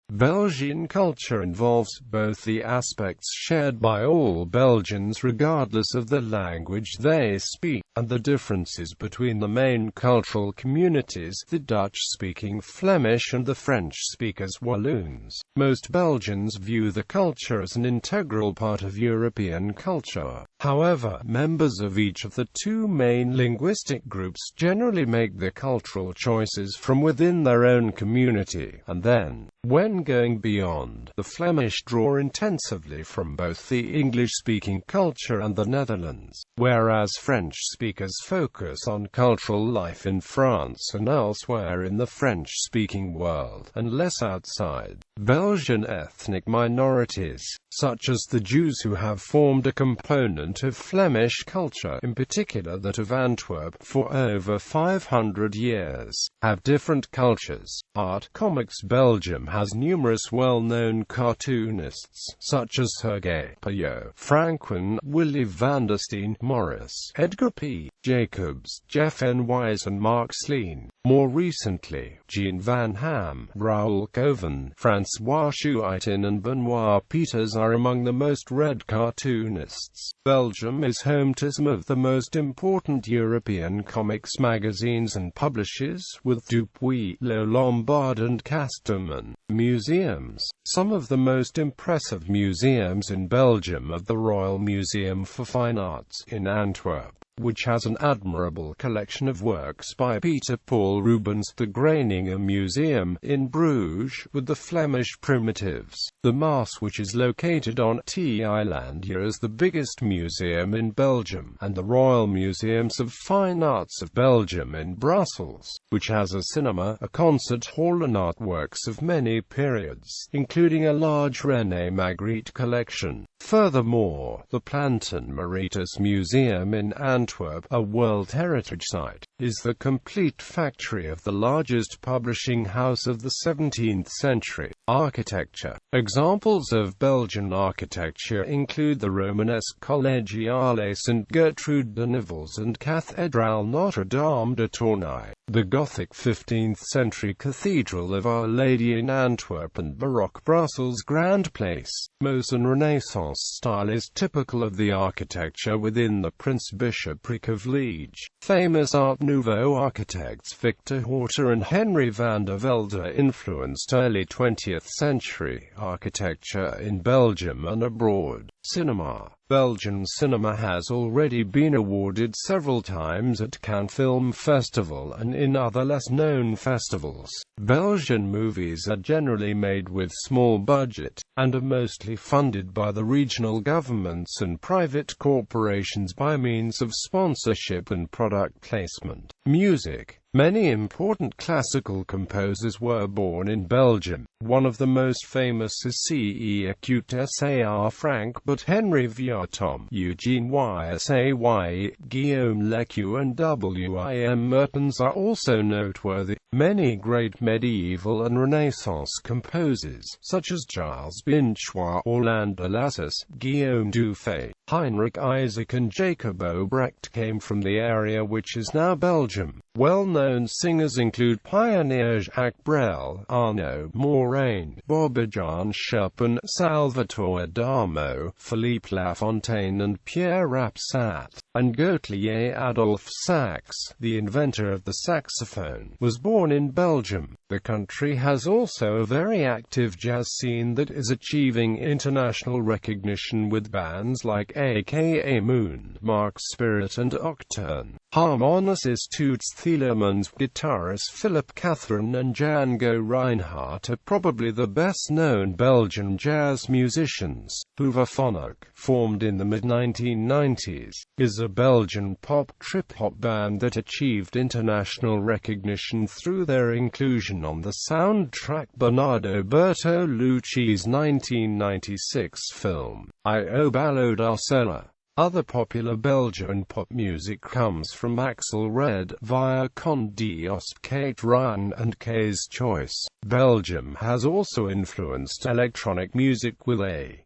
Belgian culture involves both the aspects shared by all Belgians regardless of the language they speak, and the differences between the main cultural communities, the Dutch-speaking Flemish and the French-speakers Walloons. Most Belgians view the culture as an integral part of European culture. However, members of each of the two main linguistic groups generally make their cultural choices from within their own community, and then, when going beyond, the Flemish draw intensively from both the English-speaking culture and the Netherlands, whereas French speakers focus on cultural life in France and elsewhere in the French-speaking world, and less outside. Belgian ethnic minorities, such as the Jews who have formed a component of Flemish culture, in particular that of Antwerp, for over 500 years, have different cultures. Art. Comics. Belgium has numerous well-known cartoonists, such as Serge Payot, Franquin, Willy van der Steen, Morris, Edgar P. Jacobs, Jeff N. Wise and Mark Sleen. More recently, Jean Van Ham, Raoul Coven, François Chouitin and Benoit Peters are among the most read cartoonists. Belgium is home to some of the most important European comics magazines and publishers, with Dupuis, Le Lombard and Casterman. Museums. Some of the most impressive museums in Belgium are the Royal Museum for Fine Arts in Antwerp, which has an admirable collection of works by Peter Paul Rubens, the Groningen Museum in Bruges, with the Flemish primitives. The Maas, which is located on T Islandia, is the biggest museum in Belgium, and the Royal Museums of Fine Arts of Belgium in Brussels, which has a cinema, a concert hall and artworks of many periods, including a large René Magritte collection. Furthermore, the Planten Moretus Museum in Antwerp, a World Heritage Site, is the complete factory of the largest publishing house of the 17th century. Architecture. Examples of Belgian architecture include the Romanesque Collegiale St. Gertrude de Nivelles and Cathédrale Notre-Dame de Tournai, the Gothic 15th century Cathedral of Our Lady in Antwerp and Baroque Brussels Grand Place. Modern Renaissance style is typical of the architecture within the Prince-Bishopric of Liege. Famous Art Nouveau architects Victor Horta and Henry van der Velde influenced early 20th century architecture in Belgium and abroad. Cinema. Belgian cinema has already been awarded several times at Cannes Film Festival and in other less-known festivals. Belgian movies are generally made with small budget, and are mostly funded by the regional governments and private corporations by means of sponsorship and product placement. Music. Many important classical composers were born in Belgium. One of the most famous is C.E. Acute S.A.R. Frank, but Henry Viatom, Eugene Y.S.A.Y., Guillaume Lequeux and W.I.M. Mertens are also noteworthy. Many great medieval and Renaissance composers, such as Gilles Binchois, Orlando Lassus, Guillaume Dufay, Heinrich Isaac and Jacob Obrecht, came from the area which is now Belgium. Well-known singers include pioneer Jacques Brel, Arnaud Moraine, Bobadjan Chopin, Salvatore Adamo, Philippe Lafontaine and Pierre Rapsat, and Gauthier Adolphe Sax, the inventor of the saxophone, was born in Belgium. The country has also a very active jazz scene that is achieving international recognition with bands like aka Moon, Mark Spirit and Octurne. Harmonicist Toots Thielemans, guitarist Philip Catherine and Django Reinhardt are probably the best-known Belgian jazz musicians. Hooverphonic, formed in the mid-1990s, is a Belgian pop-trip-hop band that achieved international recognition through their inclusion on the soundtrack Bernardo Bertolucci's 1996 film, Io Ballo da Sola. Other popular Belgian pop music comes from Axel Red, via Con Diost, Kate Ryan and K's Choice. Belgium has also influenced electronic music with a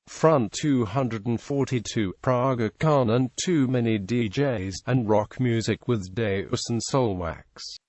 Front 242, Praga Carnival, too many DJs, and rock music with Deus and Soulwax.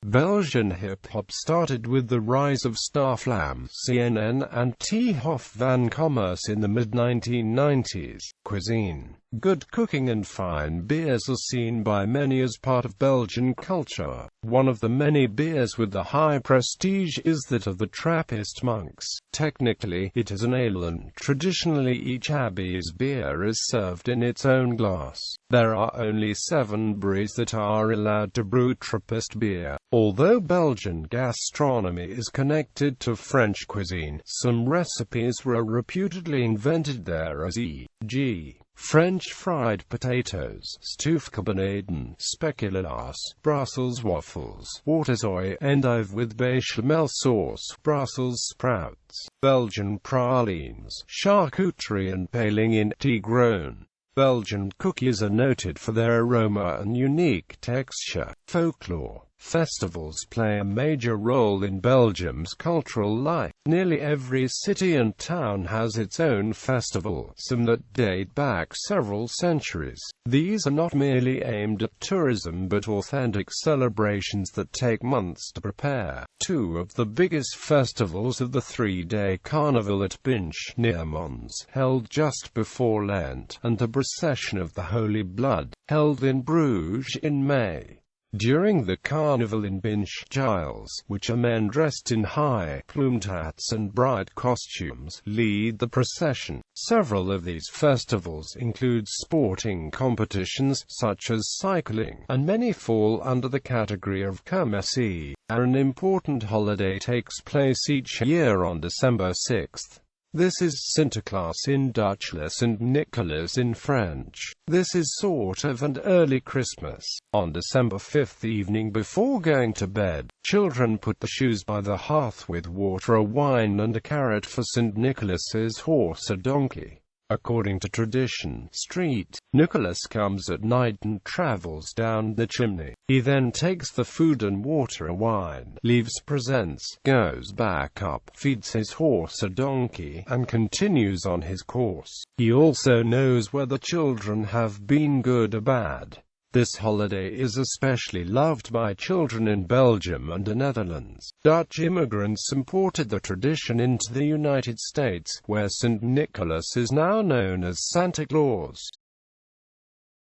Belgian hip-hop started with the rise of Starflam, CNN, and T. Hoff van Commerce in the mid-1990s. Cuisine. Good cooking and fine beers are seen by many as part of Belgian culture. One of the many beers with the high prestige is that of the Trappist monks. Technically, it is an ale, and traditionally each abbey's beer is served in its own glass. There are only 7 breweries that are allowed to brew Trappist beer. Although Belgian gastronomy is connected to French cuisine, some recipes were reputedly invented there, as e.g. French fried potatoes, stoofgebraden, speculaas, Brussels waffles, waterzooi, endive with bechamel sauce, Brussels sprouts, Belgian pralines, charcuterie and paling in tea-grown. Belgian cookies are noted for their aroma and unique texture. Folklore festivals play a major role in Belgium's cultural life. Nearly every city and town has its own festival, some that date back several centuries. These are not merely aimed at tourism but authentic celebrations that take months to prepare. 2 of the biggest festivals are the 3-day Carnival at Binche, near Mons, held just before Lent, and the Procession of the Holy Blood, held in Bruges in May. During the Carnival in Binche, Giles, which are men dressed in high-plumed hats and bright costumes, lead the procession. Several of these festivals include sporting competitions, such as cycling, and many fall under the category of kermesse. An important holiday takes place each year on December 6th. This is Sinterklaas in Dutch, and Nicholas in French. This is sort of an early Christmas. On December 5th evening before going to bed, children put the shoes by the hearth with water, a wine and a carrot for St. Nicholas's horse or donkey. According to tradition, St. Nicholas comes at night and travels down the chimney. He then takes the food and water and wine, leaves presents, goes back up, feeds his horse or donkey, and continues on his course. He also knows whether children have been good or bad. This holiday is especially loved by children in Belgium and the Netherlands. Dutch immigrants imported the tradition into the United States, where St. Nicholas is now known as Santa Claus.